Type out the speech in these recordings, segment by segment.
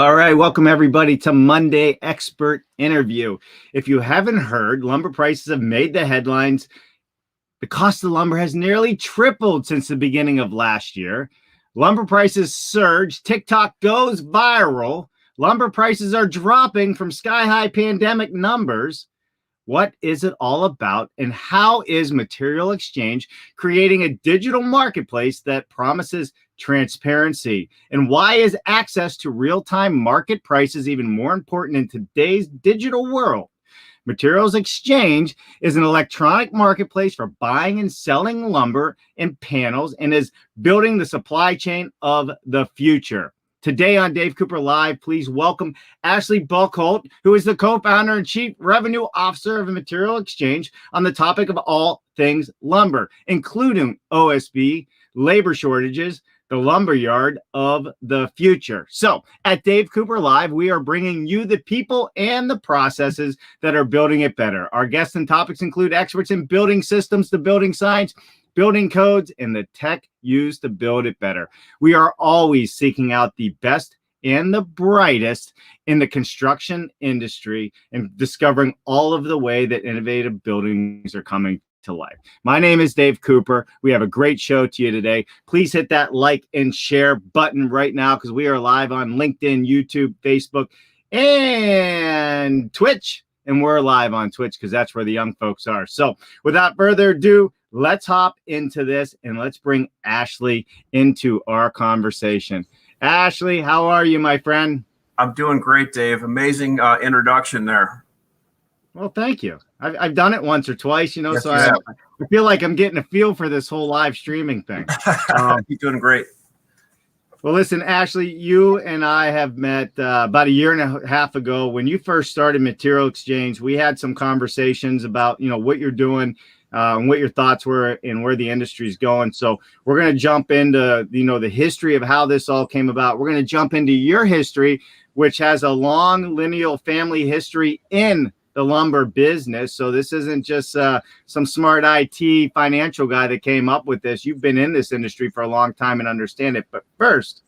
All right, welcome everybody to Monday Expert Interview. If you haven't heard, lumber prices have made the headlines. The cost of lumber has nearly tripled since the beginning of last year. Lumber prices surge. TikTok goes viral. Lumber prices are dropping from sky-high pandemic numbers. What is it all about, and how is Material Exchange creating a digital marketplace that promises transparency? And why is access to real-time market prices even more important in today's digital world? Materials Exchange is an electronic marketplace for buying and selling lumber and panels and is building the supply chain of the future. Today on Dave Cooper Live, please welcome Ashley Buckholt, who is the co-founder and chief revenue officer of the Material Exchange, on the topic of all things lumber, including OSB, labor shortages, the lumber yard of the future. So at Dave Cooper Live, we are bringing you the people and the processes that are building it better. Our guests and topics include experts in building systems to building science, building codes, and the tech used to build it better. We are always seeking out the best and the brightest in the construction industry and discovering all of the way that innovative buildings are coming to life. My name is Dave Cooper. We have a great show to you today. Please hit that like and share button right now because we are live on LinkedIn, YouTube, Facebook, and Twitch. And we're live on Twitch because that's where the young folks are. So without further ado, let's hop into this and let's bring Ashley into our conversation. Ashley, how are you, my friend? I'm doing great, Dave. Amazing introduction there. Well, thank you. I've done it once or twice, yes, so I feel like I'm getting a feel for this whole live streaming thing. You're doing great. Well, listen, Ashley, you and I have met about a year and a half ago when you first started Material Exchange. We had some conversations about, what you're doing and what your thoughts were and where the industry is going. So we're going to jump into, the history of how this all came about. We're going to jump into your history, which has a long lineal family history in the lumber business. So this isn't just some smart IT financial guy that came up with this. You've been in this industry for a long time and understand it. But first,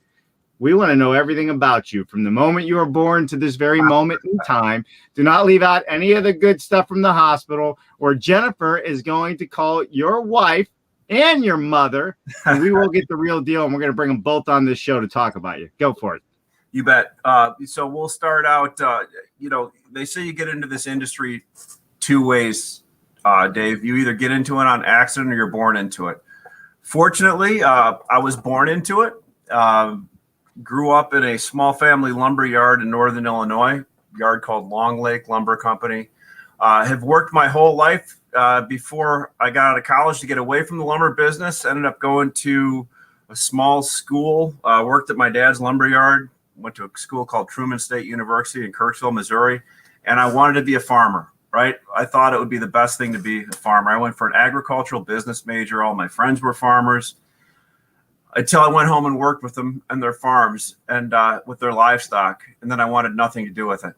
we want to know everything about you from the moment you were born to this very moment in time. Do not leave out any of the good stuff from the hospital, or Jennifer is going to call your wife and your mother, and we will get the real deal, and we're going to bring them both on this show to talk about you. Go for it. You bet. So we'll start out, they say you get into this industry two ways, Dave. You either get into it on accident or you're born into it. Fortunately, I was born into it. Grew up in a small family lumber yard in northern Illinois, yard called Long Lake Lumber Company. Have worked my whole life before I got out of college to get away from the lumber business. Ended up going to a small school, worked at my dad's lumber yard, went to a school called Truman State University in Kirksville, Missouri, and I wanted to be a farmer, right? I thought it would be the best thing to be a farmer. I went for an agricultural business major. All my friends were farmers until I went home and worked with them and their farms and with their livestock, and then I wanted nothing to do with it.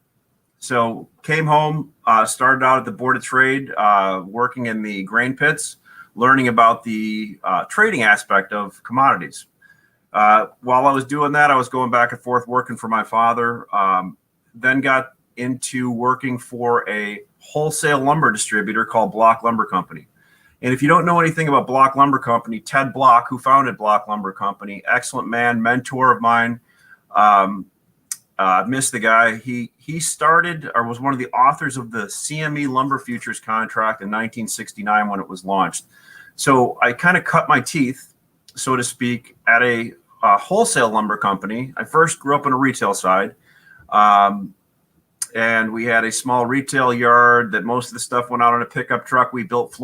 So came home, started out at the Board of Trade, working in the grain pits, learning about the trading aspect of commodities. While I was doing that, I was going back and forth working for my father, then got into working for a wholesale lumber distributor called Block Lumber Company. And if you don't know anything about Block Lumber Company, Ted Block, who founded Block Lumber Company, excellent man, mentor of mine, miss the guy. He started or was one of the authors of the CME Lumber Futures contract in 1969 when it was launched. So I kind of cut my teeth, so to speak, at a wholesale lumber company. I first grew up on a retail side, and we had a small retail yard that most of the stuff went out on a pickup truck. We built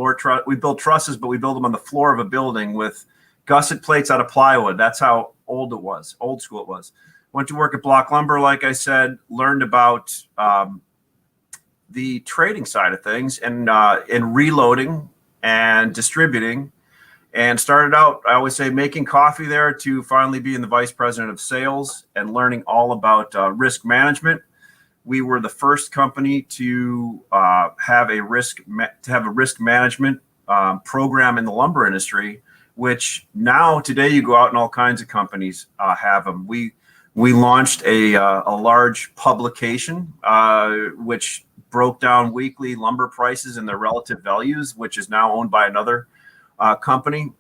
we built trusses, but we built them on the floor of a building with gusset plates out of plywood. That's how old it was, old school it was. Went to work at Block Lumber, like I said, learned about the trading side of things and reloading and distributing. And started out, I always say, making coffee there to finally being the vice president of sales and learning all about risk management. We were the first company to have a risk management program in the lumber industry, which now today you go out and all kinds of companies have them. We launched a large publication, which broke down weekly lumber prices and their relative values, which is now owned by another company.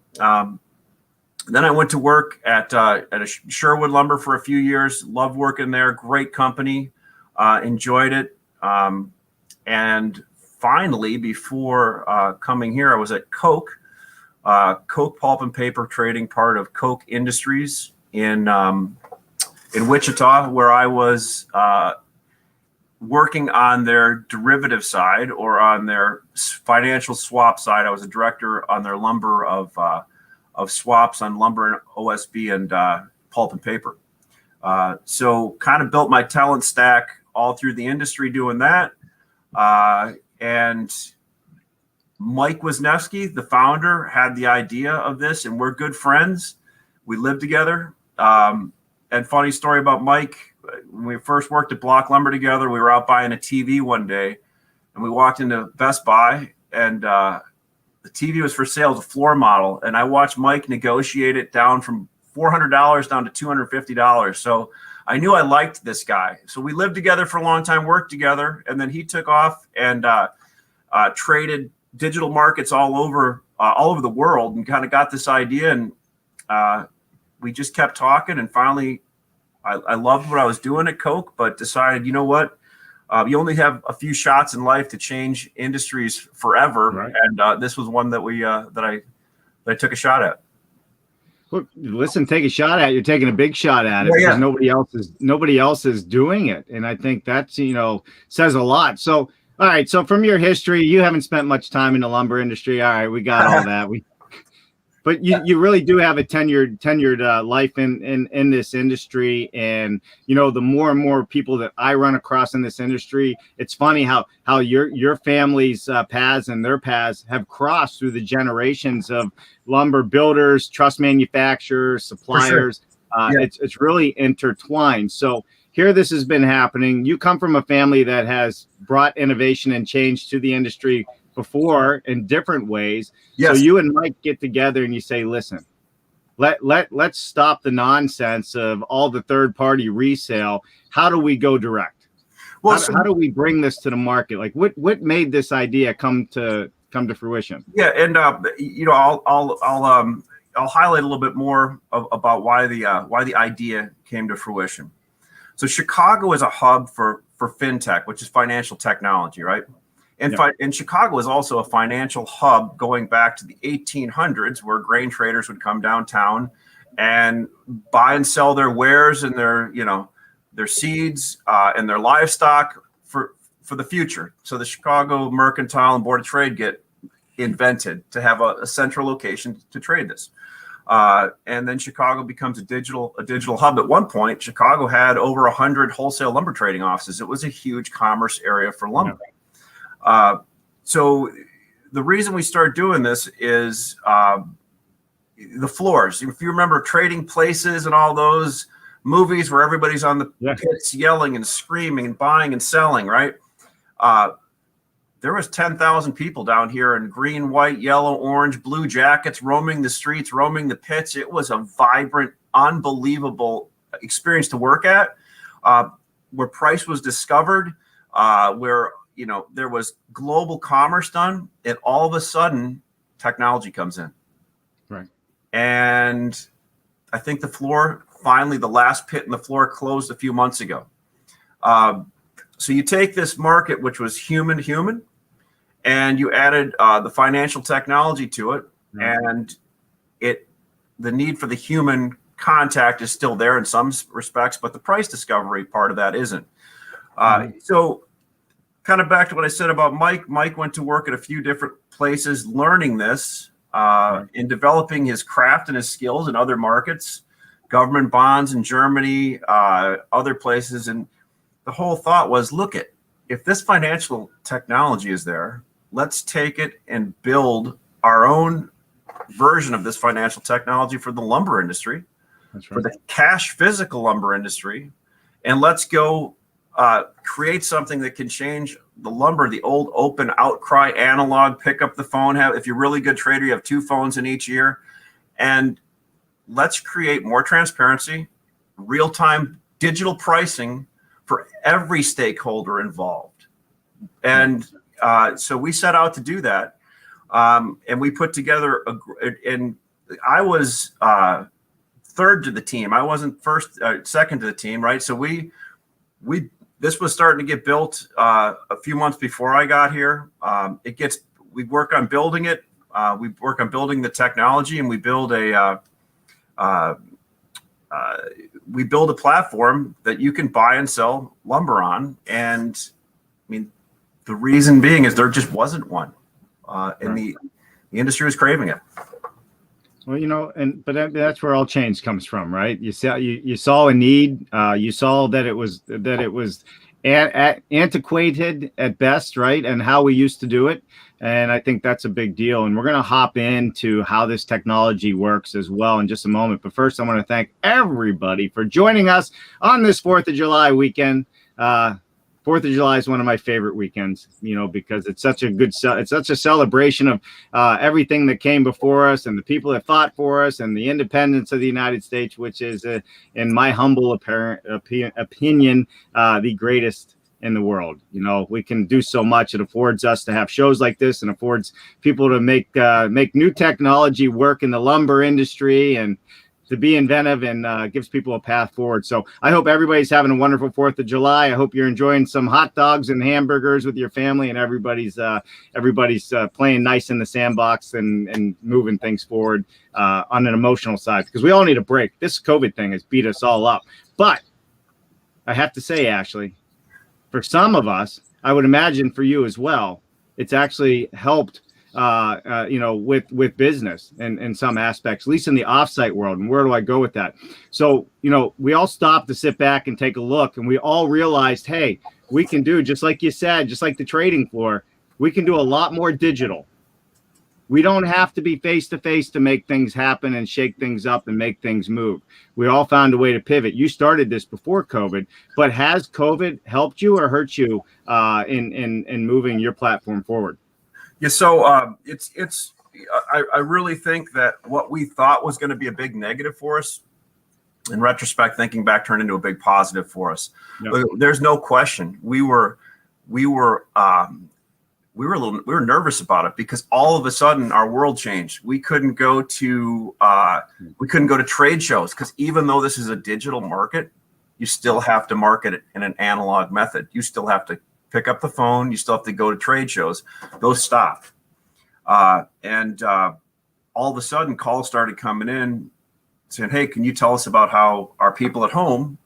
Then I went to work at a Sherwood Lumber for a few years. Loved working there. Great company. Enjoyed it. And finally, before coming here, I was at Coke. Coke Pulp and Paper Trading, part of Coke Industries in Wichita, where I was working on their derivative side or on their financial swap side. I was a director on their lumber of swaps on lumber and OSB and pulp and paper. So kind of built my talent stack all through the industry doing that. And Mike Wisniewski, the founder, had the idea of this, and we're good friends. We live together. And funny story about Mike, when we first worked at Block Lumber together, we were out buying a TV one day, and we walked into Best Buy, and the TV was for sale as a floor model. And I watched Mike negotiate it down from $400 down to $250. So I knew I liked this guy. So we lived together for a long time, worked together, and then he took off and traded digital markets all over the world, and kind of got this idea. And we just kept talking, and finally I loved what I was doing at Coke, but decided, you know what, you only have a few shots in life to change industries forever. Right. And this was one that I took a shot at. Well, listen, take a shot at it. You're taking a big shot at it, because nobody else is doing it. And I think that's, says a lot. So, all right. So from your history, you haven't spent much time in the lumber industry. All right. We got all that. But you really do have a tenured life in this industry. And, the more and more people that I run across in this industry, it's funny how your family's paths and their paths have crossed through the generations of lumber builders, truss manufacturers, suppliers. Sure. It's really intertwined. So here this has been happening. You come from a family that has brought innovation and change to the industry before in different ways. Yes. So you and Mike get together and you say, listen, let's stop the nonsense of all the third party resale. How do we go direct? Well, how do we bring this to the market? Like what made this idea come to fruition? Yeah. And, I'll highlight a little bit more about why the idea came to fruition. So Chicago is a hub for fintech, which is financial technology, right? And Chicago is also a financial hub going back to the 1800s, where grain traders would come downtown and buy and sell their wares and their seeds and their livestock for the future. So the Chicago Mercantile and Board of Trade get invented to have a central location to trade this. And then Chicago becomes a digital hub. At one point, Chicago had over 100 wholesale lumber trading offices. It was a huge commerce area for lumber. Yeah. So the reason we start doing this is the floors. If you remember Trading Places and all those movies where everybody's on the pits yelling and screaming and buying and selling, right? There was 10,000 people down here in green, white, yellow, orange, blue jackets, roaming the streets, roaming the pits. It was a vibrant, unbelievable experience to work at, where price was discovered, where there was global commerce done, and all of a sudden technology comes in. Right. And I think the last pit in the floor closed a few months ago. So you take this market, which was human, and you added the financial technology to it. Right. And the need for the human contact is still there in some respects, but the price discovery part of that isn't. So kind of back to what I said about Mike. Mike went to work at a few different places, learning this, in developing his craft and his skills in other markets, government bonds in Germany, other places. And the whole thought was, if this financial technology is there, let's take it and build our own version of this financial technology for the lumber industry, for the cash physical lumber industry, and let's go create something that can change the lumber, the old open outcry analog, pick up the phone, if you're a really good trader, you have 2 phones in each ear, and let's create more transparency, real-time digital pricing for every stakeholder involved. And so we set out to do that. And we put together and I was third to the team. I wasn't second to the team, right? So this was starting to get built a few months before I got here. We work on building it. We work on building the technology, and we build a platform that you can buy and sell lumber on. And I mean, the reason being is there just wasn't one, and the industry was craving it. Well, but that's where all change comes from, right? You saw a need. You saw that it was antiquated at best, right? And how we used to do it. And I think that's a big deal. And we're going to hop into how this technology works as well in just a moment. But first, I want to thank everybody for joining us on this 4th of July weekend. 4th of July is one of my favorite weekends, because it's such a celebration of everything that came before us and the people that fought for us and the independence of the United States, which is, in my humble opinion, the greatest in the world. We can do so much. It affords us to have shows like this and affords people to make new technology work in the lumber industry and to be inventive, and gives people a path forward. So I hope everybody's having a wonderful 4th of July. I hope you're enjoying some hot dogs and hamburgers with your family, and everybody's playing nice in the sandbox and moving things forward on an emotional side, because we all need a break. This COVID thing has beat us all up. But I have to say, Ashley, for some of us, I would imagine for you as well, it's actually helped with business and in some aspects, at least in the offsite world. And where do I go with that? So, we all stopped to sit back and take a look, and we all realized, hey, we can do, just like you said, just like the trading floor, we can do a lot more digital. We don't have to be face to face to make things happen and shake things up and make things move. We all found a way to pivot. You started this before COVID, but has COVID helped you or hurt you in moving your platform forward? Yeah, so I really think that what we thought was going to be a big negative for us, in retrospect, thinking back, turned into a big positive for us. Yep. There's no question. We were nervous about it, because all of a sudden our world changed. We couldn't go to trade shows, because even though this is a digital market, you still have to market it in an analog method. You still have to pick up the phone. You still have to go to trade shows. Those stopped. And all of a sudden calls started coming in saying, hey, can you tell us about how our people at home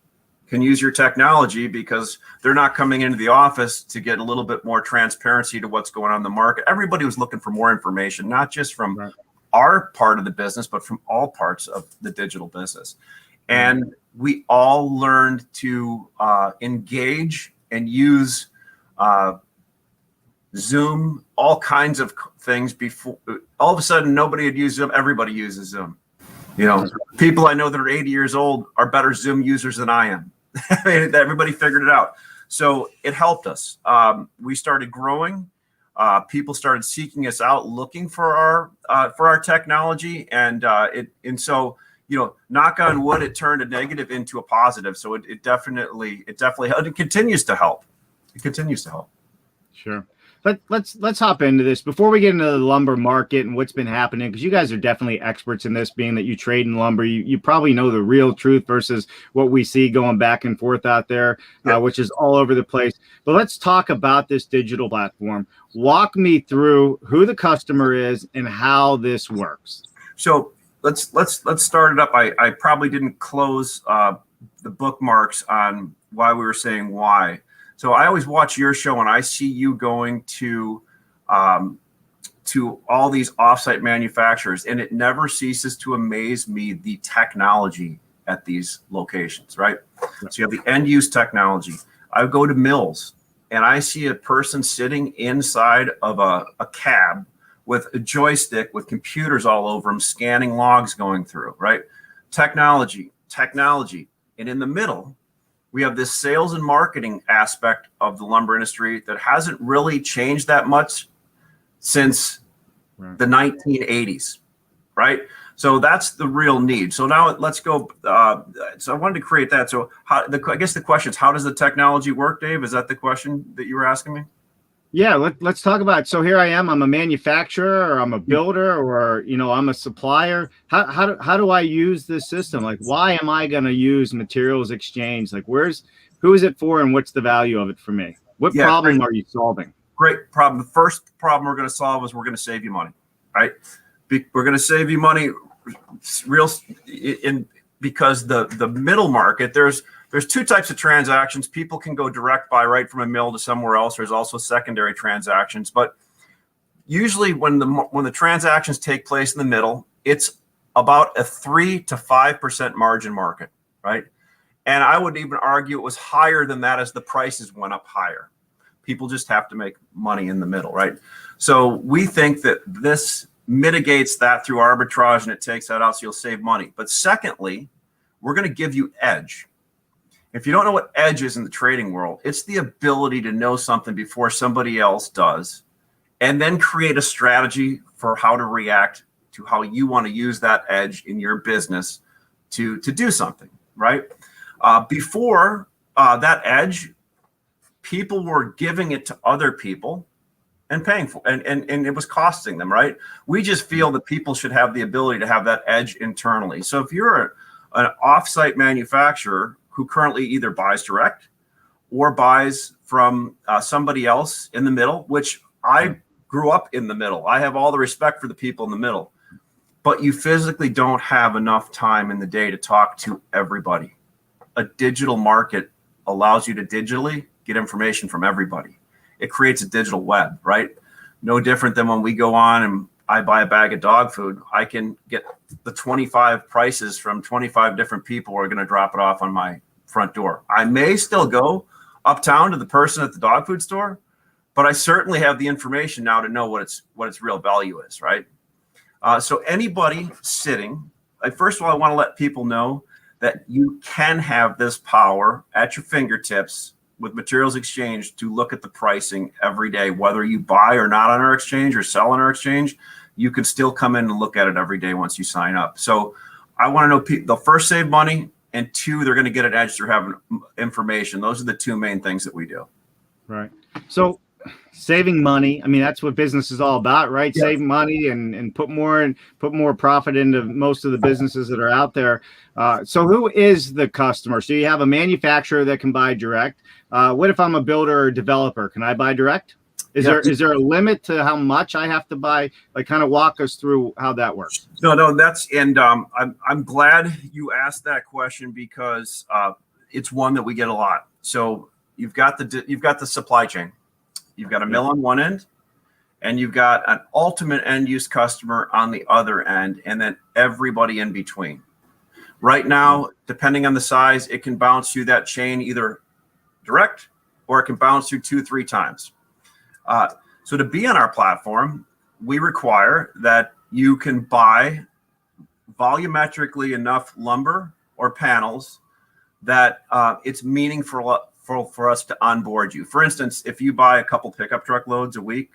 can use your technology, because they're not coming into the office to get a little bit more transparency to what's going on in the market. Everybody was looking for more information, not just from our part of the business, but from all parts of the digital business. And we all learned to engage and use Zoom, all kinds of things. Before all of a sudden nobody had used Zoom, everybody uses Zoom. People I know that are 80 years old are better Zoom users than I am. Everybody figured it out. So it helped us. We started growing. People started seeking us out, looking for our technology, and so knock on wood, it turned a negative into a positive. So it definitely helped. It continues to help. It continues to help. Sure. But let's hop into this before we get into the lumber market and what's been happening, because you guys are definitely experts in this, being that you trade in lumber. You probably know the real truth versus what we see going back and forth out there, which is all over the place. But let's talk about this digital platform. Walk me through who the customer is and how this works. So let's start it up. I probably didn't close the bookmarks on why we were saying why. So I always watch your show, and I see you going to all these offsite manufacturers, and it never ceases to amaze me, the technology at these locations, right? So you have the end use technology. I go to mills, and I see a person sitting inside of a cab with a joystick with computers all over them, scanning logs going through, right? Technology. And in the middle, we have this sales and marketing aspect of the lumber industry that hasn't really changed that much since the 1980s, right? So that's the real need. So now let's go. So I wanted to create that. So I guess the question is, how does the technology work, Dave? Is that the question that you were asking me? Yeah, let's talk about it. So here I am. I'm a manufacturer, or I'm a builder, or I'm a supplier. How do I use this system? Like, why am I going to use materials exchange? Like, who is it for, and what's the value of it for me? What problem are you solving? Great problem. The first problem we're going to solve is we're going to save you money, right? We're going to save you money because the middle market, there's two types of transactions. People can go direct buy right from a mill to somewhere else. There's also secondary transactions, but usually when the transactions take place in the middle, it's about a 3 to 5% margin market, right? And I would even argue it was higher than that as the prices went up higher. People just have to make money in the middle, right? So we think that this mitigates that through arbitrage, and it takes that out, so you'll save money. But secondly, we're going to give you edge. If you don't know what edge is in the trading world, it's the ability to know something before somebody else does, and then create a strategy for how to react to how you want to use that edge in your business to do something, right? Before that edge, people were giving it to other people and paying for and it was costing them, right? We just feel that people should have the ability to have that edge internally. So if you're an offsite manufacturer who currently either buys direct or buys from somebody else in the middle, which I grew up in the middle. I have all the respect for the people in the middle, but you physically don't have enough time in the day to talk to everybody. A digital market allows you to digitally get information from everybody. It creates a digital web, right? No different than when we go on and I buy a bag of dog food. I can get the 25 prices from 25 different people who are going to drop it off on my front door. I may still go uptown to the person at the dog food store, but I certainly have the information now to know what its real value is, right? So anybody sitting, first of all, I want to let people know that you can have this power at your fingertips with materials exchange to look at the pricing every day, whether you buy or not on our exchange or sell on our exchange. You can still come in and look at it every day once you sign up. So I want to know they'll first save money, and two, they're going to get an edge through having information. Those are the two main things that we do. Right. So saving money, I mean, that's what business is all about, right? Yes. Save money and put more profit into most of the businesses that are out there. So who is the customer? So you have a manufacturer that can buy direct. What if I'm a builder or developer? Can I buy direct? Is there a limit to how much I have to buy? Like, kind of walk us through how that works. No, I'm glad you asked that question because it's one that we get a lot. So you've got the supply chain. You've got a mill on one end, and you've got an ultimate end use customer on the other end, and then everybody in between. Right now, depending on the size, it can bounce through that chain either direct or it can bounce through 2-3 times. So to be on our platform, we require that you can buy volumetrically enough lumber or panels that it's meaningful for us to onboard you. For instance, if you buy a couple pickup truck loads a week,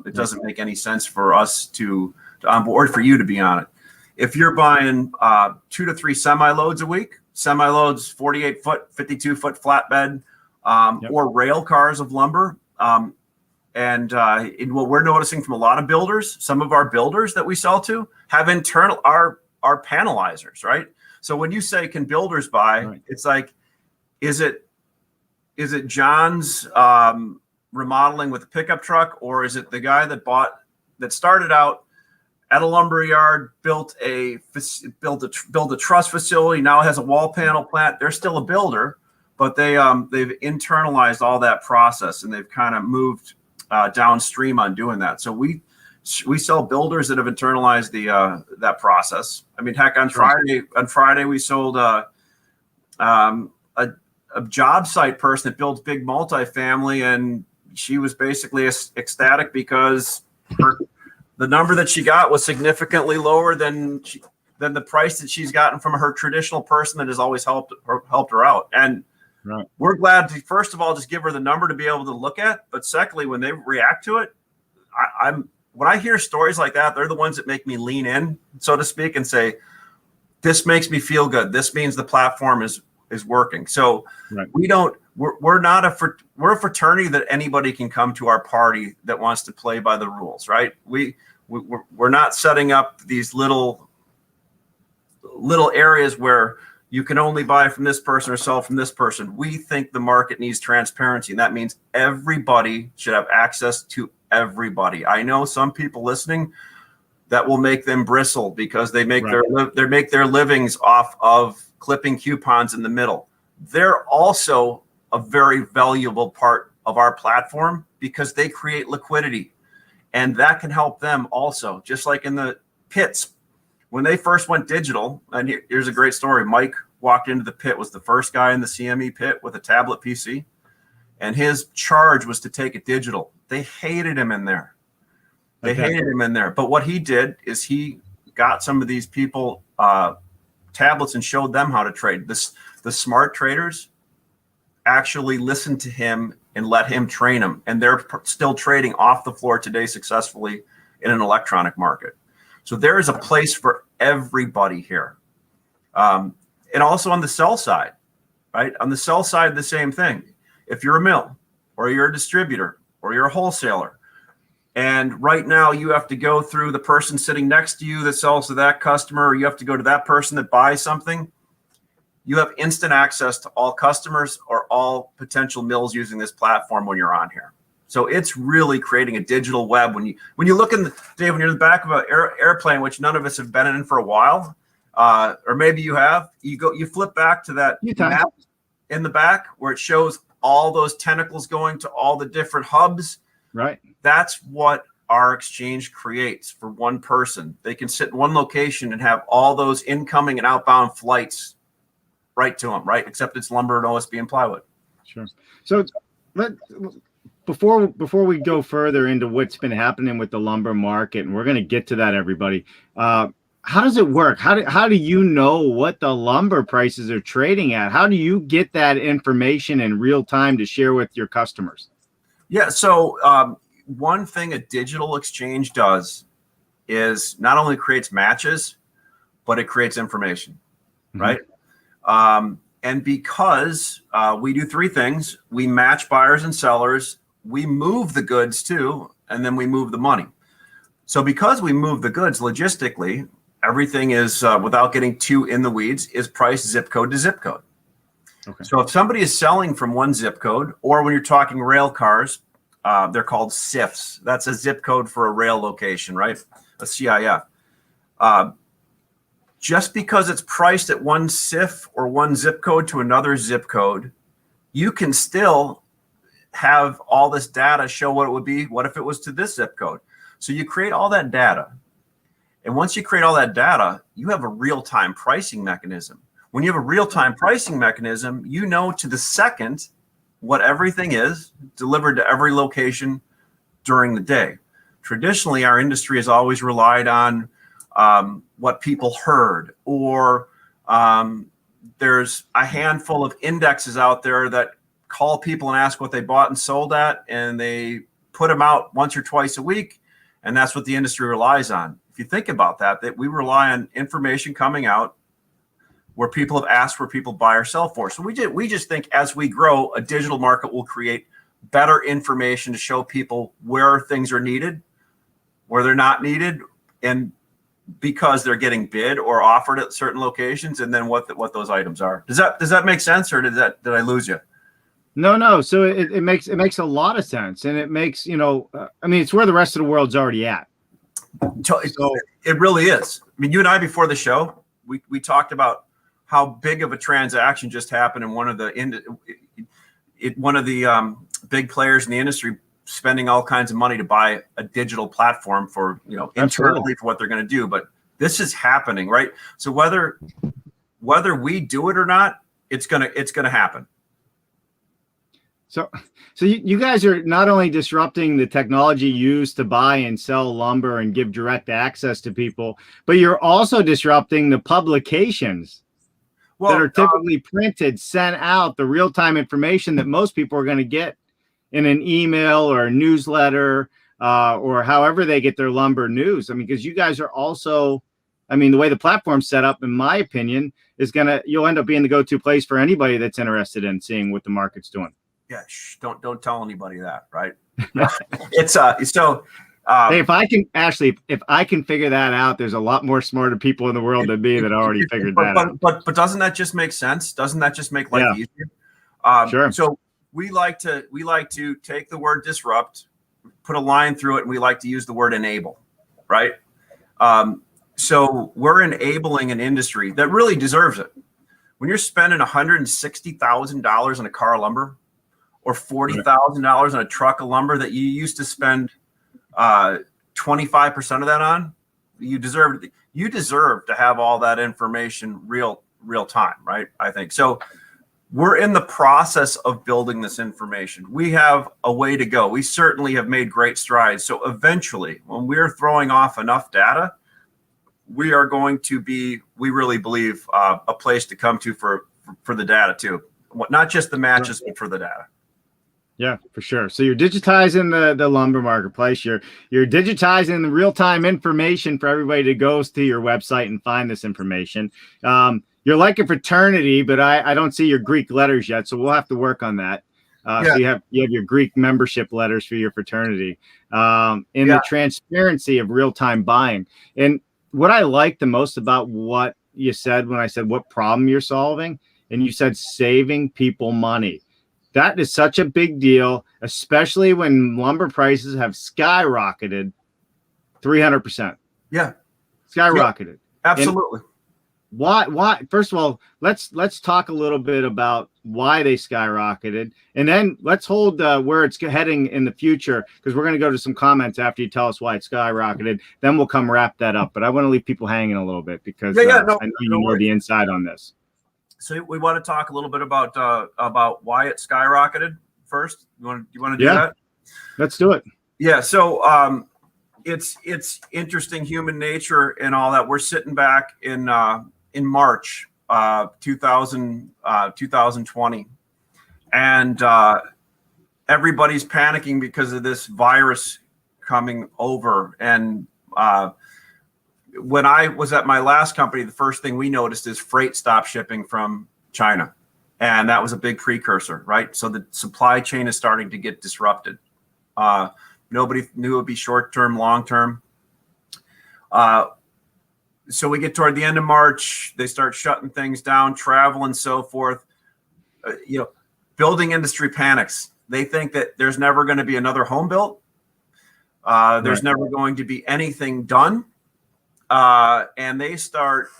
it doesn't make any sense for us to onboard for you to be on it. If you're buying 2 to 3 semi-loads a week, semi-loads, 48-foot, 52-foot flatbed, or rail cars of lumber. And what we're noticing from a lot of builders, some of our builders that we sell to have internal are panelizers, right? So when you say, can builders buy, right, it's like, is it John's remodeling with a pickup truck, or is it the guy that started out at a lumber yard, built a truss facility, now has a wall panel plant? They're still a builder, but they've internalized all that process, and they've kind of moved downstream on doing that. So we sell builders that have internalized that process. I mean, heck, on Friday we sold a job site person that builds big multifamily, and she was basically ecstatic because the number that she got was significantly lower than the price that she's gotten from her traditional person that has always helped her out. And right, we're glad to, first of all, just give her the number to be able to look at. But secondly, when they react to it, when I hear stories like that, they're the ones that make me lean in, so to speak, and say, this makes me feel good. This means the platform is working. So right. we're a fraternity that anybody can come to our party that wants to play by the rules, right? We're not setting up these little areas where you can only buy from this person or sell from this person. We think the market needs transparency, and that means everybody should have access to everybody. I know some people listening that will make them bristle because they make their livings off of clipping coupons in the middle. They're also a very valuable part of our platform because they create liquidity, and that can help them also. Just like in the pits, when they first went digital, and here's a great story. Mike walked into the pit, was the first guy in the CME pit with a tablet PC, and his charge was to take it digital. They hated him in there. But what he did is he got some of these people tablets and showed them how to trade. The smart traders actually listened to him and let him train them, and they're still trading off the floor today successfully in an electronic market. So there is a place for everybody here. And also on the sell side, right? On the sell side, the same thing. If you're a mill or you're a distributor or you're a wholesaler, and right now you have to go through the person sitting next to you that sells to that customer, or you have to go to that person that buys something, you have instant access to all customers or all potential mills using this platform when you're on here. So it's really creating a digital web. When you look in Dave, when you're in the back of an airplane, which none of us have been in for a while, or maybe you have, you flip back to that map in the back where it shows all those tentacles going to all the different hubs. Right. That's what our exchange creates for one person. They can sit in one location and have all those incoming and outbound flights right to them, right? Except it's lumber and OSB and plywood. Sure. So before we go further into what's been happening with the lumber market, and we're going to get to that, everybody, how does it work? How do you know what the lumber prices are trading at? How do you get that information in real time to share with your customers? Yeah. So one thing a digital exchange does is not only creates matches, but it creates information, right? And because we do three things: we match buyers and sellers, we move the goods too, and then we move the money. So because we move the goods logistically, everything is, without getting too in the weeds, is priced zip code to zip code. Okay. So if somebody is selling from one zip code, or when you're talking rail cars, they're called CIFs. That's a zip code for a rail location, right? A CIF. Just because it's priced at one CIF or one zip code to another zip code, you can still have all this data show what it would be. What if it was to this zip code? So you create all that data. And once you create all that data, you have a real-time pricing mechanism. When you have a real-time pricing mechanism, you know to the second what everything is delivered to every location during the day. Traditionally, our industry has always relied on what people heard, or there's a handful of indexes out there that call people and ask what they bought and sold at, and they put them out once or twice a week, and that's what the industry relies on. If you think about that we rely on information coming out where people have asked where people buy or sell for. So we just think as we grow, a digital market will create better information to show people where things are needed, where they're not needed, and because they're getting bid or offered at certain locations, and then what those items are. Does that make sense, or did I lose you? No. So it makes a lot of sense, and it makes, I mean, it's where the rest of the world's already at. So it really is. I mean, you and I before the show, we talked about how big of a transaction just happened in one of the big players in the industry spending all kinds of money to buy a digital platform for, internally for what they're going to do. But this is happening, right? So whether we do it or not, it's gonna happen. So you guys are not only disrupting the technology used to buy and sell lumber and give direct access to people, but you're also disrupting the publications that are typically printed, sent out, the real-time information that most people are going to get in an email or a newsletter. or however they get their lumber news. I mean, because you guys are also, I mean, the way the platform's set up, in my opinion, is you'll end up being the go-to place for anybody that's interested in seeing what the market's doing. Yeah, don't tell anybody that, right? It's so. Hey, if I can figure that out, there's a lot more smarter people in the world than me that already figured that out. But doesn't that just make sense? Doesn't that just make life easier? Sure. So we like to take the word disrupt, put a line through it, and we like to use the word enable, right? So we're enabling an industry that really deserves it. When you're spending $160,000 on a car of lumber, or $40,000 on a truck of lumber that you used to spend 25% of that on, you deserve to have all that information real time, right? I think so. We're in the process of building this information. We have a way to go. We certainly have made great strides. So eventually, when we're throwing off enough data, we are going to be, we really believe, a place to come to for the data too. Not just the matches, but for the data. Yeah, for sure. So you're digitizing the lumber marketplace. You're digitizing the real-time information for everybody to go to your website and find this information. You're like a fraternity, but I don't see your Greek letters yet, so we'll have to work on that. So you have your Greek membership letters for your fraternity. The transparency of real-time buying. And what I like the most about what you said when I said what problem you're solving, and you said saving people money. That is such a big deal, especially when lumber prices have skyrocketed 300%. Yeah. Skyrocketed. Yeah, absolutely. And why? First of all, let's talk a little bit about why they skyrocketed, and then let's hold where it's heading in the future, because we're going to go to some comments after you tell us why it skyrocketed. Then we'll come wrap that up. But I want to leave people hanging a little bit because I know you know the inside on this. So we want to talk a little bit about why it skyrocketed first. You want to do that? Let's do it. Yeah. So it's interesting, human nature and all that. We're sitting back in March 2020, and everybody's panicking because of this virus coming over. And when I was at my last company, the first thing we noticed is freight stopped shipping from China. And that was a big precursor, right? So the supply chain is starting to get disrupted. Nobody knew it would be short-term, long-term. So we get toward the end of March, they start shutting things down, travel and so forth. Building industry panics. They think that there's never going to be another home built. There's never going to be anything done. And they start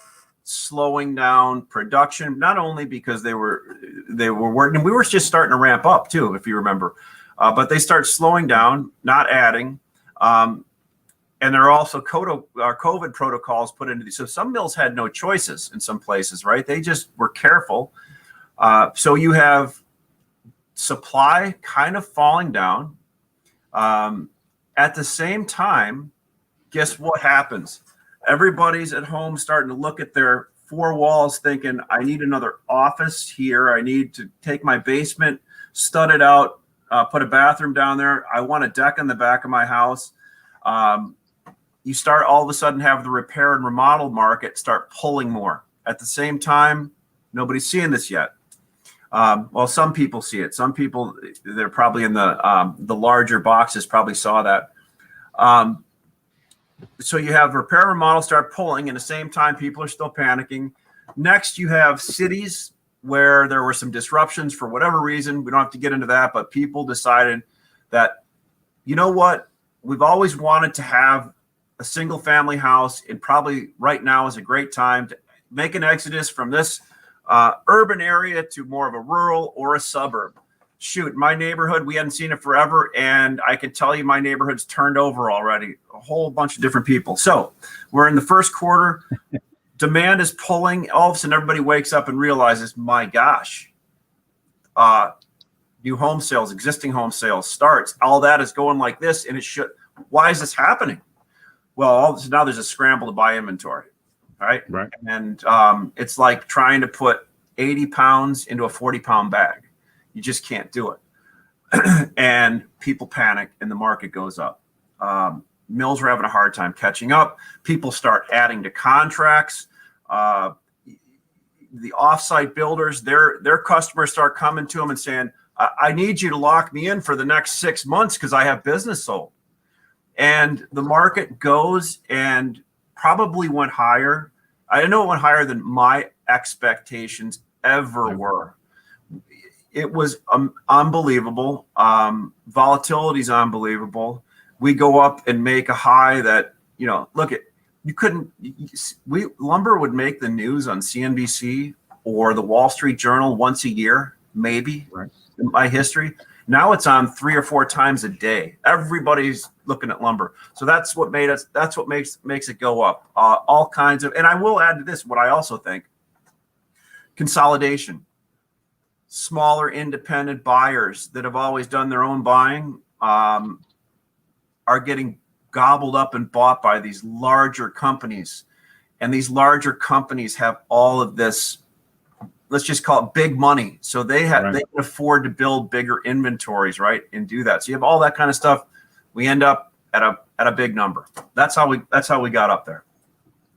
slowing down production, not only because they were working, and we were just starting to ramp up too, if you remember, but they start slowing down, not adding. And there are also COVID protocols put into these. So some mills had no choices in some places, right? They just were careful. So you have supply kind of falling down. At the same time, guess what happens? Everybody's at home starting to look at their four walls thinking, I need another office here. I need to take my basement, stud it out, put a bathroom down there. I want a deck in the back of my house. You start all of a sudden have the repair and remodel market start pulling more. At the same time, nobody's seeing this yet. Well, some people see it. Some people, they're probably in the larger boxes, probably saw that. So you have repair and remodel start pulling, and at the same time, people are still panicking. Next, you have cities where there were some disruptions for whatever reason. We don't have to get into that, but people decided that, you know what? We've always wanted to have a single family house, and probably right now is a great time to make an exodus from this urban area to more of a rural or a suburb. Shoot, my neighborhood, we hadn't seen it forever, and I can tell you my neighborhood's turned over already, a whole bunch of different people. So we're in the first quarter. Demand is pulling. All of a sudden, everybody wakes up and realizes, my gosh, new home sales, existing home sales, starts, all that is going like this, and it should. Why is this happening? Well, now there's a scramble to buy inventory, right? And it's like trying to put 80 pounds into a 40-pound bag. You just can't do it. And people panic and the market goes up. Mills were having a hard time catching up. People start adding to contracts. The offsite builders, their customers start coming to them and saying, I need you to lock me in for the next 6 months because I have business sold. And the market goes and probably went higher. I know it went higher than my expectations ever were. It was unbelievable. Volatility is unbelievable. We go up and make a high that, look at, you couldn't, lumber would make the news on CNBC or the Wall Street Journal once a year, maybe, right, in my history. Now it's on 3 or 4 times a day. Everybody's looking at lumber. So that's what makes it go up. All kinds of, and I will add to this, what I also think, consolidation. Smaller independent buyers that have always done their own buying are getting gobbled up and bought by these larger companies. And these larger companies have all of this, let's just call it big money. So they can afford to build bigger inventories, right? And do that. So you have all that kind of stuff. We end up at a big number. That's how we got up there.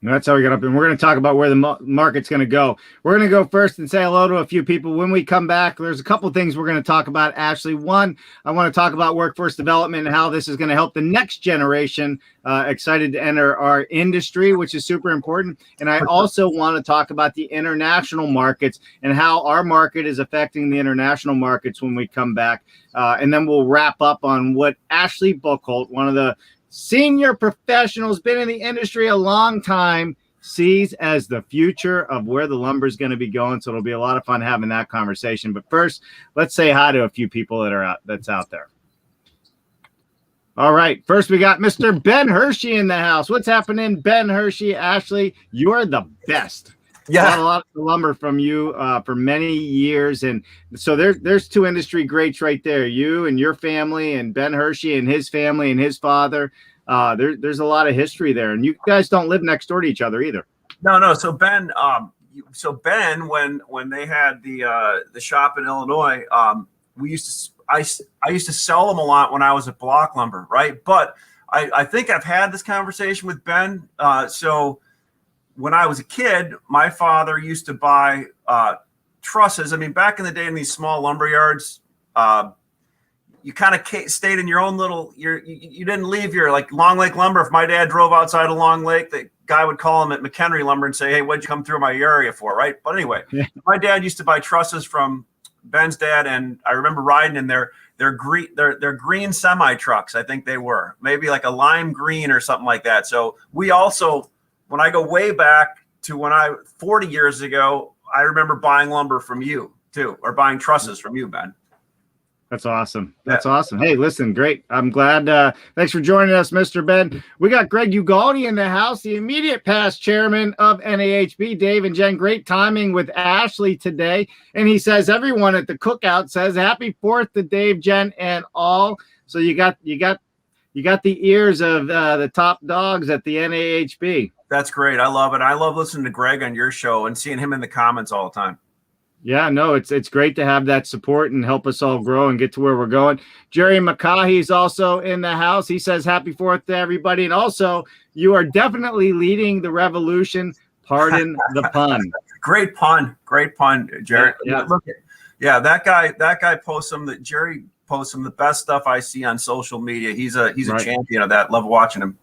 That's how we got up. And we're going to talk about where the market's going to go. We're going to go first and say hello to a few people. When we come back, there's a couple things we're going to talk about, Ashley. One, I want to talk about workforce development and how this is going to help the next generation excited to enter our industry, which is super important. And I also want to talk about the international markets and how our market is affecting the international markets when we come back. And then we'll wrap up on what Ashley Buchholz, one of the senior professionals, been in the industry a long time, sees as the future of where the lumber is going to be going. So it'll be a lot of fun having that conversation. But first, let's say hi to a few people that's out there. All right. First, we got Mr. Ben Hershey in the house. What's happening, Ben Hershey? Ashley, you're the best. Yeah, a lot of lumber from you for many years, and so there's 2 industry greats right there. You and your family, and Ben Hershey and his family and his father. There's a lot of history there, and you guys don't live next door to each other either. No. So Ben, when they had the shop in Illinois, I used to sell them a lot when I was at Block Lumber, right? But I think I've had this conversation with Ben. So when I was a kid, my father used to buy trusses. I mean, back in the day in these small lumber yards, you kind of stayed in your own little, you didn't leave your, like, Long Lake Lumber. If my dad drove outside of Long Lake, the guy would call him at McHenry Lumber and say, hey, what'd you come through my area for, right? But anyway, my dad used to buy trusses from Ben's dad, and I remember riding in their green semi trucks. I think they were maybe like a lime green or something like that. So we also, when I go way back to 40 years ago, I remember buying lumber from you too, or buying trusses from you, Ben. That's awesome. That's awesome. Hey, listen, great. I'm glad. Thanks for joining us, Mr. Ben. We got Greg Ugaldi in the house, the immediate past chairman of NAHB. Dave and Jen, great timing with Ashley today. And he says everyone at the cookout says happy 4th to Dave, Jen, and all. So you got the ears of the top dogs at the NAHB. That's great. I love it. I love listening to Greg on your show and seeing him in the comments all the time. Yeah, no, it's great to have that support and help us all grow and get to where we're going. Jerry McCaughey is also in the house. He says happy 4th to everybody. And also, you are definitely leading the revolution. Pardon the pun. Great pun, Jerry. Yeah. That guy posts Jerry posts some of the best stuff I see on social media. He's a champion of that. Love watching him.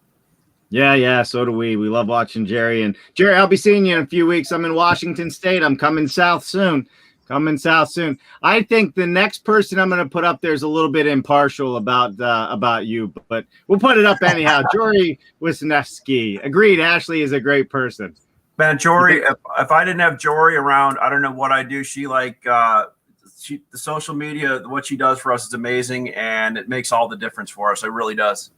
Yeah, so do we. We love watching Jerry. And Jerry, I'll be seeing you in a few weeks. I'm in Washington State. I'm coming south soon. I think the next person I'm going to put up there is a little bit impartial about you, but we'll put it up anyhow. Jory Wisniewski. Agreed. Ashley is a great person. Man, Jory, if I didn't have Jory around, I don't know what I'd do. The social media, what she does for us is amazing, and it makes all the difference for us. It really does.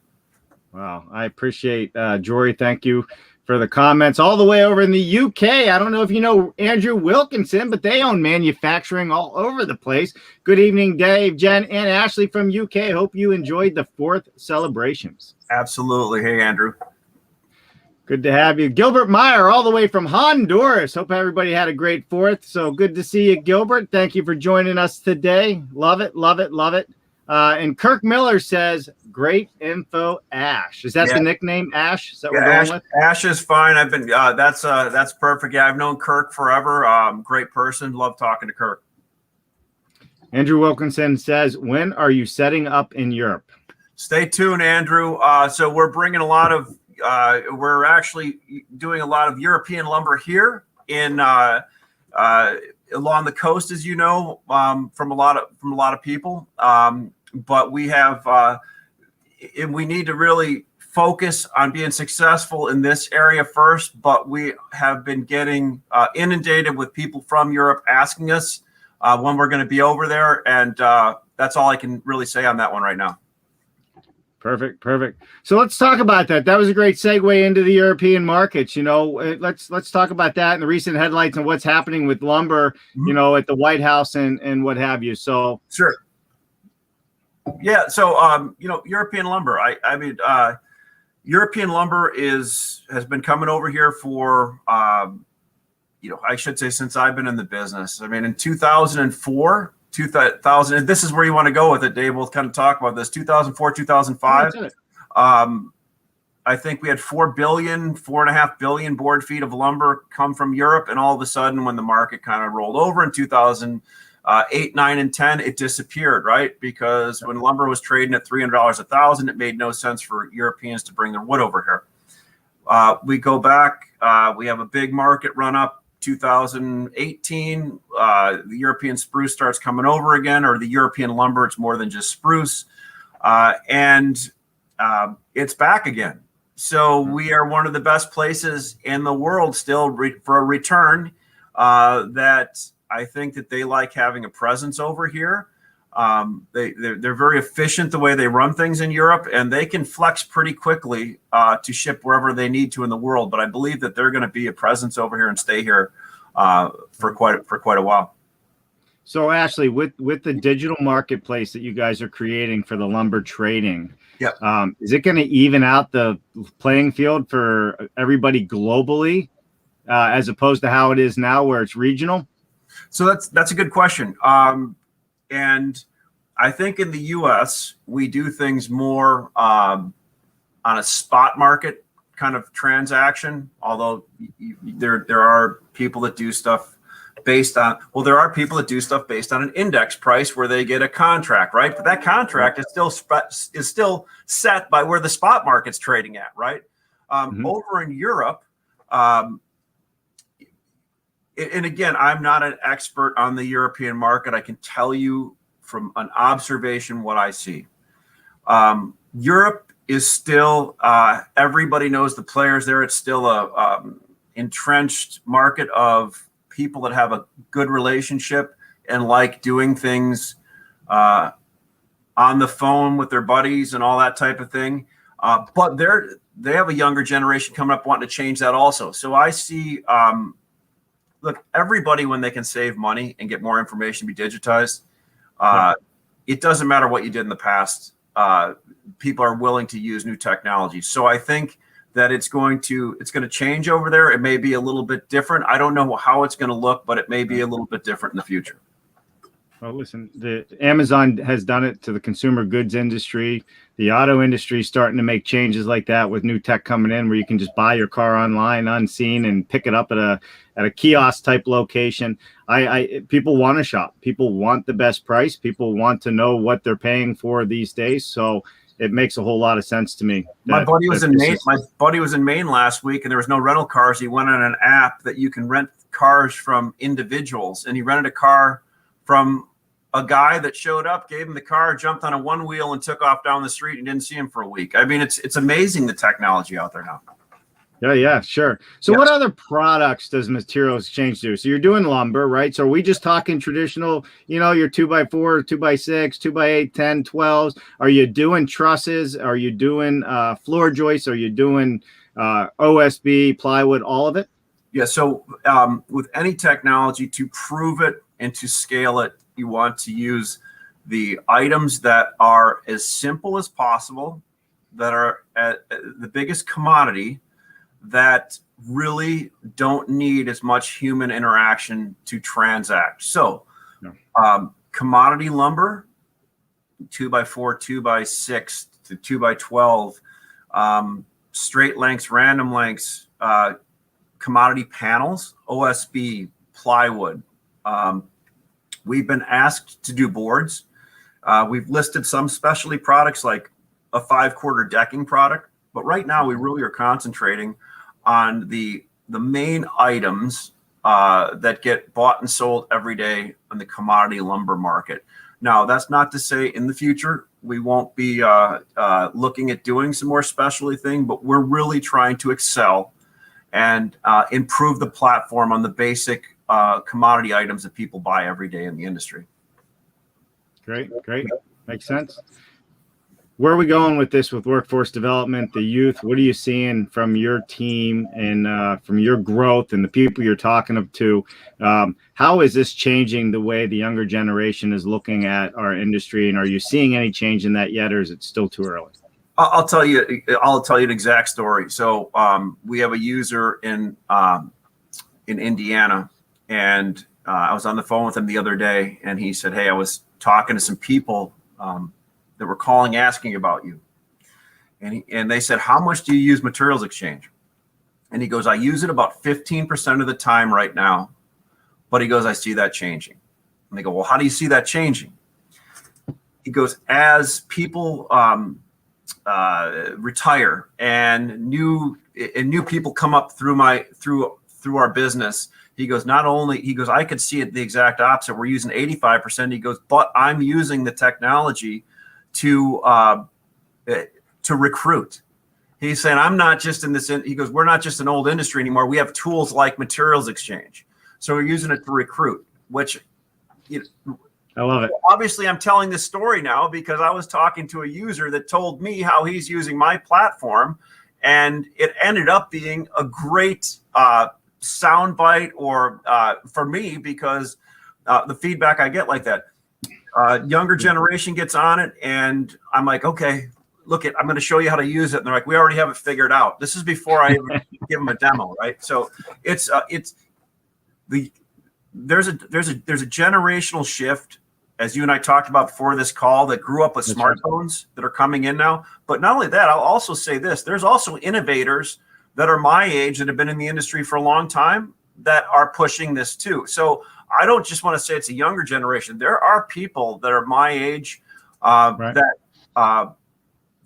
Wow. I appreciate Jory. Thank you for the comments all the way over in the UK. I don't know if you know Andrew Wilkinson, but they own manufacturing all over the place. Good evening, Dave, Jen, and Ashley from UK. Hope you enjoyed the 4th celebrations. Absolutely. Hey, Andrew. Good to have you. Gilbert Meyer, all the way from Honduras. Hope everybody had a great 4th. So good to see you, Gilbert. Thank you for joining us today. Love it. And Kirk Miller says, great info, Ash. Is that the nickname, Ash? Is that what we're going with? Ash is fine. I've been, that's perfect. Yeah, I've known Kirk forever. Great person. Love talking to Kirk. Andrew Wilkinson says, when are you setting up in Europe? Stay tuned, Andrew. So we're bringing a lot of, we're actually doing a lot of European lumber here in along the coast, as you know, from a lot of people. But we have, and we need to really focus on being successful in this area first. But we have been getting inundated with people from Europe asking us when we're going to be over there, and that's all I can really say on that one right now. Perfect. So let's talk about that. That was a great segue into the European markets. You know, let's talk about that and the recent headlights and what's happening with lumber, you know, at the White House and what have you. So sure. Yeah. So, you know, European lumber, I mean, European lumber has been coming over here for, you know, I should say since I've been in the business. I mean, in 2004, 2000, and this is where you want to go with it, Dave. We'll kind of talk about this. 2004, 2005. I think we had 4.5 billion board feet of lumber come from Europe. And all of a sudden, when the market kind of rolled over in 2008, 9, and 10, it disappeared, right? Because when lumber was trading at $300 a thousand, it made no sense for Europeans to bring their wood over here. We go back, we have a big market run up. 2018, the European spruce starts coming over again, or the European lumber. It's more than just spruce, and it's back again. So we are one of the best places in the world still for a return. That I think that they like having a presence over here. They're very efficient the way they run things in Europe, and they can flex pretty quickly to ship wherever they need to in the world. But I believe that they're going to be a presence over here and stay here for quite a while. So Ashley, with the digital marketplace that you guys are creating for the lumber trading, is it going to even out the playing field for everybody globally, as opposed to how it is now, where it's regional? So that's a good question. And I think in the U.S., we do things more on a spot market kind of transaction, although there are people that do stuff based on, well, there are people that do stuff based on an index price where they get a contract, right? But that contract is still set by where the spot market's trading at, right? Over in Europe, and again, I'm not an expert on the European market. I can tell you from an observation what I see. Europe is still, everybody knows the players there. It's still a entrenched market of people that have a good relationship and like doing things on the phone with their buddies and all that type of thing. But they have a younger generation coming up wanting to change that also. So I see, look, everybody, when they can save money and get more information, be digitized, it doesn't matter what you did in the past. People are willing to use new technology. So I think that it's going to change over there. It may be a little bit different. I don't know how it's going to look, but it may be a little bit different in the future. Well, listen, the Amazon has done it to the consumer goods industry. The auto industry is starting to make changes like that with new tech coming in, where you can just buy your car online unseen and pick it up at a kiosk type location. People want to shop. People want the best price. People want to know what they're paying for these days. So it makes a whole lot of sense to me. My buddy was in Maine last week, and there was no rental cars. He went on an app that you can rent cars from individuals, and he rented a car from a guy that showed up, gave him the car, jumped on a one wheel, and took off down the street, and didn't see him for a week. I mean, it's amazing, the technology out there now. Yeah, sure. So what other products does Material Exchange do? So you're doing lumber, right? So are we just talking traditional, your 2x4, 2x6, 2x8, 10, 12s? Are you doing trusses? Are you doing floor joists? Are you doing OSB, plywood, all of it? Yeah. So with any technology, to prove it and to scale it, you want to use the items that are as simple as possible, that are at the biggest commodity, that really don't need as much human interaction to transact. So commodity lumber, 2x4, 2x6 to 2x12, straight lengths, random lengths, commodity panels, OSB, plywood. We've been asked to do boards. We've listed some specialty products like a 5-quarter decking product, but right now we really are concentrating on the main items that get bought and sold every day in the commodity lumber market. Now, that's not to say in the future we won't be looking at doing some more specialty thing, but we're really trying to excel and improve the platform on the basic commodity items that people buy every day in the industry. Great. Makes sense. Where are we going with this, with workforce development, the youth? What are you seeing from your team and from your growth and the people you're talking to? How is this changing the way the younger generation is looking at our industry? And are you seeing any change in that yet, or is it still too early? I'll tell you an exact story. So we have a user in Indiana, and I was on the phone with him the other day, and he said, "Hey, I was talking to some people that were calling asking about you." And they said, "How much do you use Materials Exchange?" And he goes, "I use it about 15% of the time right now." But he goes, "I see that changing." And they go, "Well, how do you see that changing?" He goes, "As people retire and new people come up through our business," he goes, "I could see it the exact opposite. We're using 85%. He goes, "But I'm using the technology to recruit." He's saying, "I'm not just in this." He goes, "We're not just an old industry anymore. We have tools like Materials Exchange. So we're using it to recruit," which, I love it. Obviously, I'm telling this story now because I was talking to a user that told me how he's using my platform, and it ended up being a great soundbite or for me, because the feedback I get like that. Younger generation gets on it, and I'm like, "Okay, look, I'm going to show you how to use it." And they're like, "We already have it figured out." This is before I even give them a demo, right? So there's a generational shift, as you and I talked about before this call, that grew up with smartphones that are coming in now. But not only that, I'll also say this: there's also innovators that are my age that have been in the industry for a long time that are pushing this too. So I don't just want to say it's a younger generation. There are people that are my age that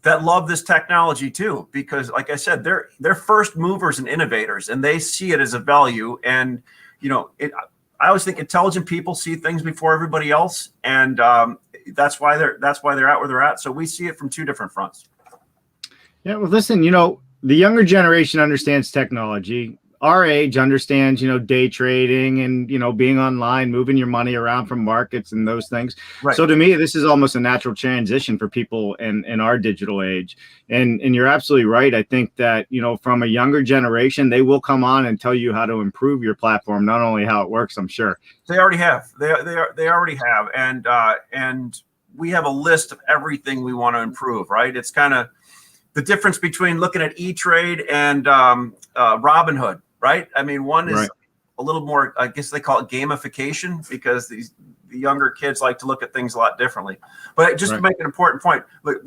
love this technology too, because, like I said, they're first movers and innovators, and they see it as a value. And I always think intelligent people see things before everybody else, and that's why they're at where they're at. So we see it from two different fronts. Yeah, well, listen, the younger generation understands technology. Our age understands, day trading and, being online, moving your money around from markets and those things. Right. So to me, this is almost a natural transition for people in our digital age. And you're absolutely right. I think that, from a younger generation, they will come on and tell you how to improve your platform, not only how it works, I'm sure. They already have. They already have. And we have a list of everything we want to improve, right? It's kind of the difference between looking at E-Trade and Robinhood, right? I mean, one is a little more, I guess they call it gamification, because the younger kids like to look at things a lot differently. But just to make an important point, look,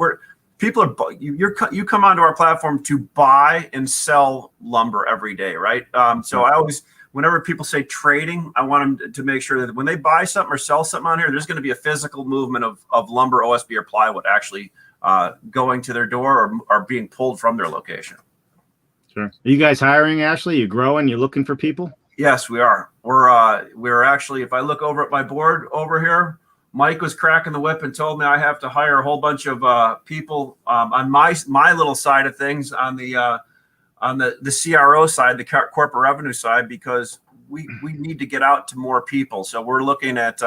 you come onto our platform to buy and sell lumber every day, right? So I always, whenever people say trading, I want them to make sure that when they buy something or sell something on here, there's going to be a physical movement of lumber, OSB, or plywood actually going to their door or being pulled from their location. Sure. Are you guys hiring, Ashley? You growing? You looking for people? Yes, we are. We're actually, if I look over at my board over here, Mike was cracking the whip and told me I have to hire a whole bunch of people on my little side of things, on the CRO side, the corporate revenue side, because we need to get out to more people. So we're looking at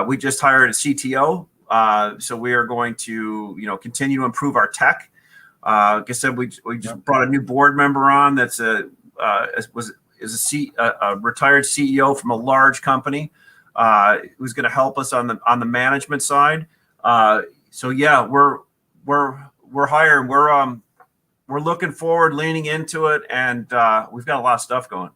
we just hired a CTO. So we are going to, continue to improve our tech. Like I said, we just brought a new board member on that's a retired CEO from a large company, who's going to help us on the management side. So yeah, we're hiring. We're looking forward, leaning into it, and we've got a lot of stuff going.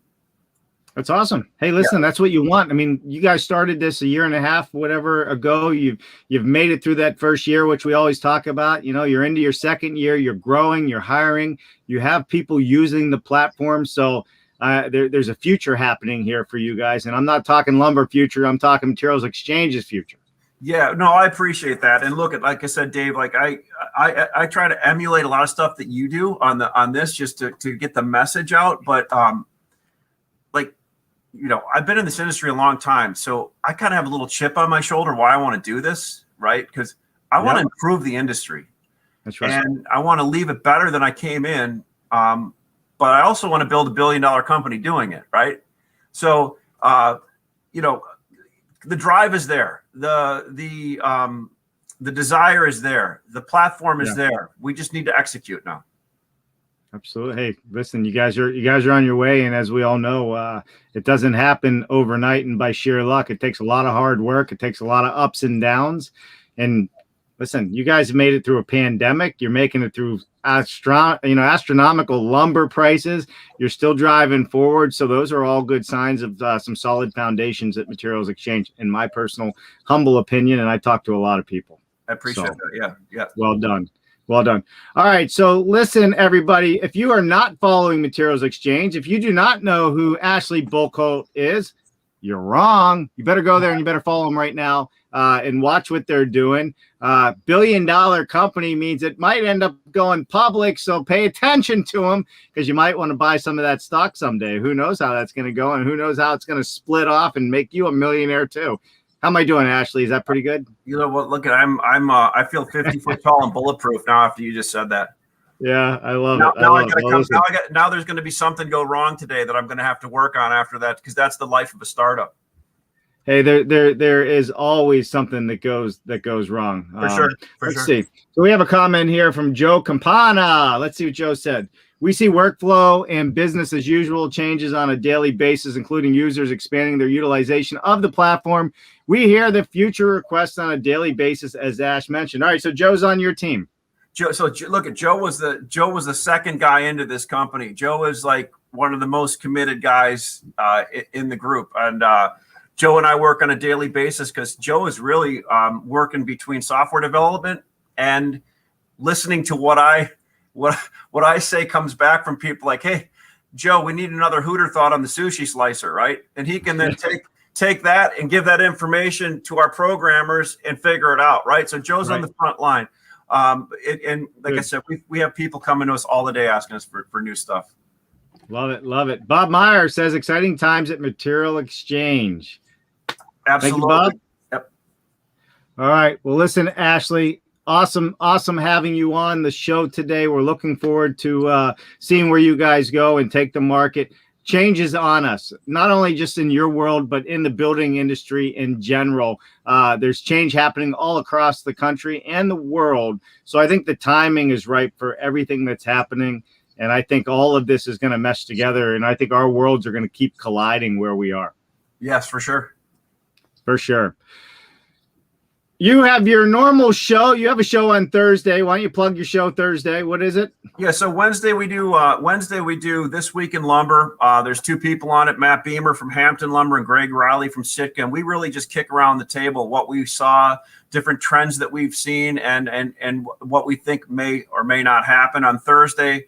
That's awesome. Hey, listen, that's what you want. I mean, you guys started this a year and a half, whatever ago. You've made it through that first year, which we always talk about. You know, you're into your second year, you're growing, you're hiring, you have people using the platform. So there's a future happening here for you guys. And I'm not talking lumber future, I'm talking materials exchanges future. Yeah, no, I appreciate that. And look, like I said, Dave, like I try to emulate a lot of stuff that you do on this just to get the message out. But like, you know, I've been in this industry a long time, so I kind of have a little chip on my shoulder why I want to do this, right? Because I want to improve the industry. That's right. And I want to leave it better than I came in. But I also want to build $1 billion company doing it, right? So, you know, the drive is there. The desire is there. The platform is there. We just need to execute now. Absolutely. Hey, listen, you guys are on your way, and as we all know, it doesn't happen overnight and by sheer luck. It takes a lot of hard work. It takes a lot of ups and downs. And listen, you guys have made it through a pandemic. You're making it through astronomical lumber prices. You're still driving forward. So those are all good signs of some solid foundations at Materials Exchange, in my personal humble opinion. And I talk to a lot of people. I appreciate that. Yeah. Well done. Well done. All right. So listen, everybody, if you are not following Materials Exchange, if you do not know who Ashley Bullcoat is, you're wrong. You better go there and you better follow them right now and watch what they're doing. $1 billion company means it might end up going public. So pay attention to them, because you might want to buy some of that stock someday. Who knows how that's going to go, and who knows how it's going to split off and make you a millionaire too. How am I doing, Ashley? Is that pretty good? You know what? Look at I feel 50 foot tall and bulletproof now after you just said that. Yeah, I love it. Now there's going to be something go wrong today that I'm going to have to work on after that, because that's the life of a startup. Hey, there is always something that goes wrong. For sure. Let's see. So we have a comment here from Joe Campana. Let's see what Joe said. We see workflow and business as usual changes on a daily basis, including users expanding their utilization of the platform. We hear the future requests on a daily basis, as Ash mentioned. All right, so Joe's on your team. Joe, so look at Joe was the second guy into this company. Joe is like one of the most committed guys in the group, and Joe and I work on a daily basis because Joe is really working between software development and listening to what I say comes back from people like, hey, Joe, we need another Hooter thought on the sushi slicer, right? And he can then take that and give that information to our programmers and figure it out, right? So Joe's on the front line. And like I said, we have people coming to us all the day asking us for new stuff. Love it. Love it. Bob Meyer says exciting times at Material Exchange. Absolutely. Thank you, Bob. Yep. All right. Well, listen, Ashley, awesome having you on the show today. We're looking forward to seeing where you guys go and take the market. Change is on us, not only just in your world, but in the building industry in general. There's change happening all across the country and the world. So I think the timing is right for everything that's happening. And I think all of this is going to mesh together. And I think our worlds are going to keep colliding where we are. Yes, for sure. For sure. You have your normal show. You have a show on Thursday. Why don't you plug your show Thursday? What is it? Yeah, so Wednesday we do This Week in Lumber. There's two people on it, Matt Beamer from Hampton Lumber and Greg Riley from Sitka. And we really just kick around the table what we saw, different trends that we've seen, and what we think may or may not happen. On Thursday,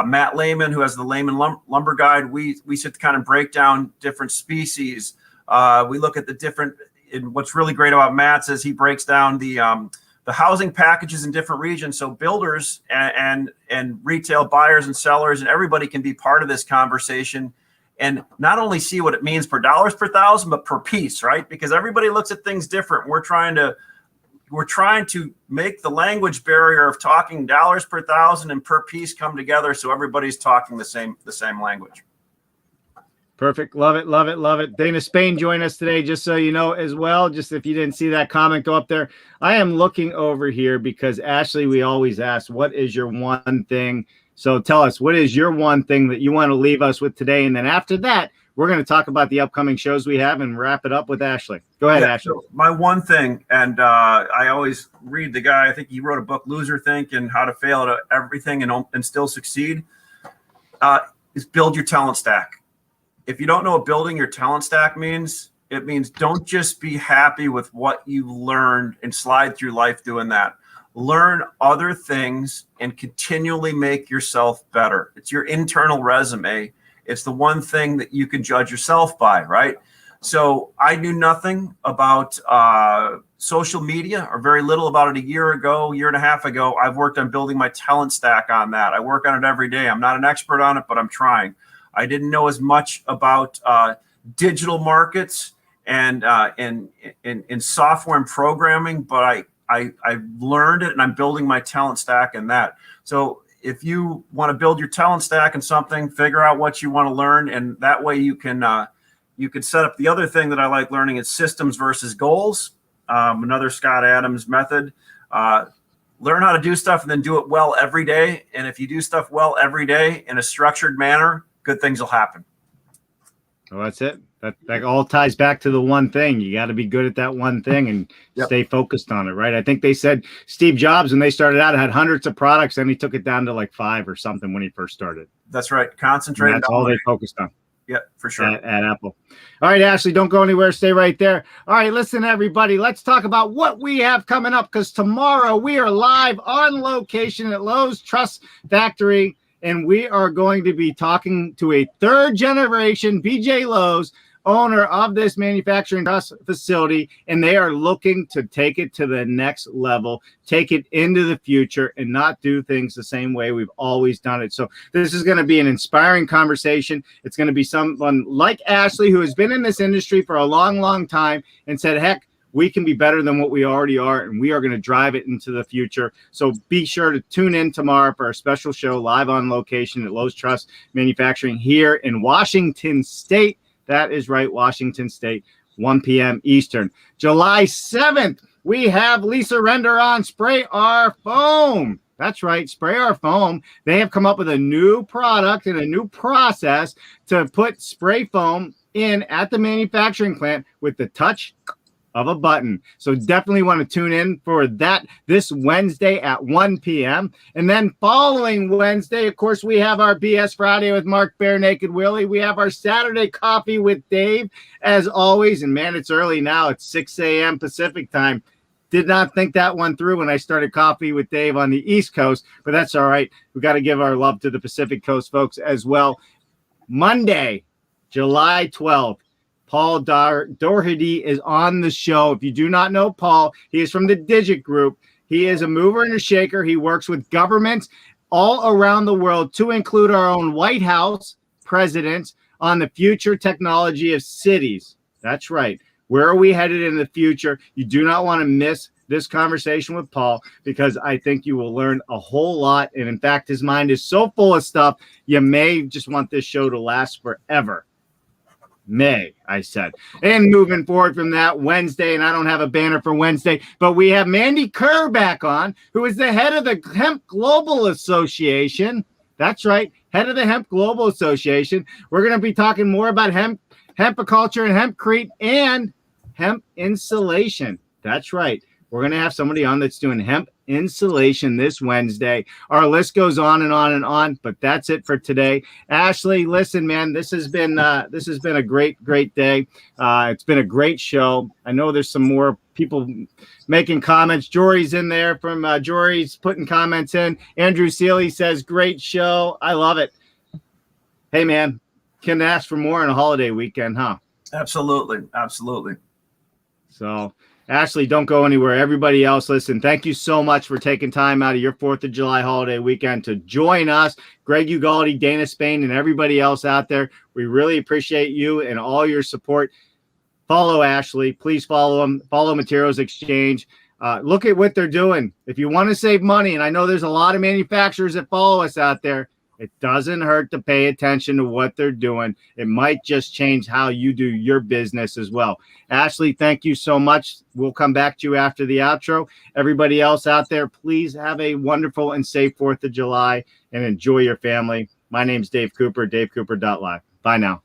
Matt Lehman, who has the Lehman Lumber Guide, we sit to kind of break down different species. We look at the different. And what's really great about Matt's is he breaks down the housing packages in different regions, so builders and retail buyers and sellers and everybody can be part of this conversation, and not only see what it means per dollars per thousand, but per piece, right? Because everybody looks at things different. We're trying to make the language barrier of talking dollars per thousand and per piece come together, so everybody's talking the same language. Perfect. Love it. Love it. Love it. Dana Spain joined us today, just so you know as well. Just if you didn't see that comment, go up there. I am looking over here because, Ashley, we always ask, what is your one thing? So tell us, what is your one thing that you want to leave us with today? And then after that, we're going to talk about the upcoming shows we have and wrap it up with Ashley. Go ahead, Ashley. So my one thing, and I always read the guy, I think he wrote a book, Loser Think, and How to Fail at Everything and Still Succeed, is build your talent stack. if you don't know what building your talent stack means, it means don't just be happy with what you've learned and slide through life doing that. Learn other things and continually make yourself better. It's your internal resume. It's the one thing that you can judge yourself by, right? So I knew nothing about social media, or very little about it a year and a half ago. I've worked on building my talent stack on that. I work on it every day. I'm not an expert on it, but I'm trying. I didn't know as much about digital markets and in software and programming, but I learned it, and I'm building my talent stack in that. So if you want to build your talent stack in something, figure out what you want to learn, and that way you can set up. The other thing that I like learning is systems versus goals. Another Scott Adams method. Learn how to do stuff and then do it well every day. And if you do stuff well every day in a structured manner, good things will happen. Well, that's it. That all ties back to the one thing. You got to be good at that one thing and stay focused on it, right? I think they said Steve Jobs, when they started out, had hundreds of products, and he took it down to like 5 or something when he first started. That's right. Concentrate. And that's all they focused on. Yeah, for sure. At Apple. All right, Ashley, don't go anywhere. Stay right there. All right, listen, everybody. Let's talk about what we have coming up, because tomorrow we are live on location at Lowe's Truss Factory, and we are going to be talking to a third-generation BJ Lowe's owner of this manufacturing facility, and they are looking to take it to the next level, take it into the future, and not do things the same way we've always done it. So this is going to be an inspiring conversation. It's going to be someone like Ashley, who has been in this industry for a long, long time, and said, heck, we can be better than what we already are, and we are going to drive it into the future. So be sure to tune in tomorrow for our special show live on location at Lowe's Truss Manufacturing here in Washington State. That is right, Washington State, 1 p.m. Eastern. July 7th, we have Lisa Render on Spray Our Foam. That's right, Spray Our Foam. They have come up with a new product and a new process to put spray foam in at the manufacturing plant with the touch of a button. So definitely want to tune in for that this Wednesday at 1 p.m. And then following Wednesday, of course, we have our BS Friday with Mark Bare Naked Willie. We have our Saturday Coffee with Dave, as always. And man, it's early now. It's 6 a.m. Pacific time. Did not think that one through when I started Coffee with Dave on the East Coast, but that's all right. We got to give our love to the Pacific Coast folks as well. Monday, July 12th. Paul Doherty is on the show. If you do not know Paul, he is from the Digit Group. He is a mover and a shaker. He works with governments all around the world, to include our own White House presidents, on the future technology of cities. That's right. Where are we headed in the future? You do not want to miss this conversation with Paul, because I think you will learn a whole lot. And in fact, his mind is so full of stuff, you may just want this show to last forever. I said. And moving forward from that, Wednesday, and I don't have a banner for Wednesday, but we have Mandy Kerr back on, who is the head of the Hemp Global Association. That's right, head of the Hemp Global Association. We're going to be talking more about hempiculture and hempcrete and hemp insulation. That's right. We're going to have somebody on that's doing hemp insulation this Wednesday. Our list goes on and on and on, but that's it for today. Ashley, listen, man, this has been a great day. It's been a great show. I know there's some more people making comments. Jory's in there from Jory's putting comments in. Andrew Seeley says, great show. I love it. Hey, man, can ask for more on a holiday weekend, huh? Absolutely. So, Ashley, don't go anywhere. Everybody else, listen, thank you so much for taking time out of your 4th of July holiday weekend to join us. Greg Ugaldi, Dana Spain, and everybody else out there. We really appreciate you and all your support. Follow Ashley. Please follow them. Follow Materials Exchange. Look at what they're doing. If you want to save money, and I know there's a lot of manufacturers that follow us out there, it doesn't hurt to pay attention to what they're doing. It might just change how you do your business as well. Ashley, thank you so much. We'll come back to you after the outro. Everybody else out there, please have a wonderful and safe 4th of July and enjoy your family. My name's Dave Cooper, davecooper.live. Bye now.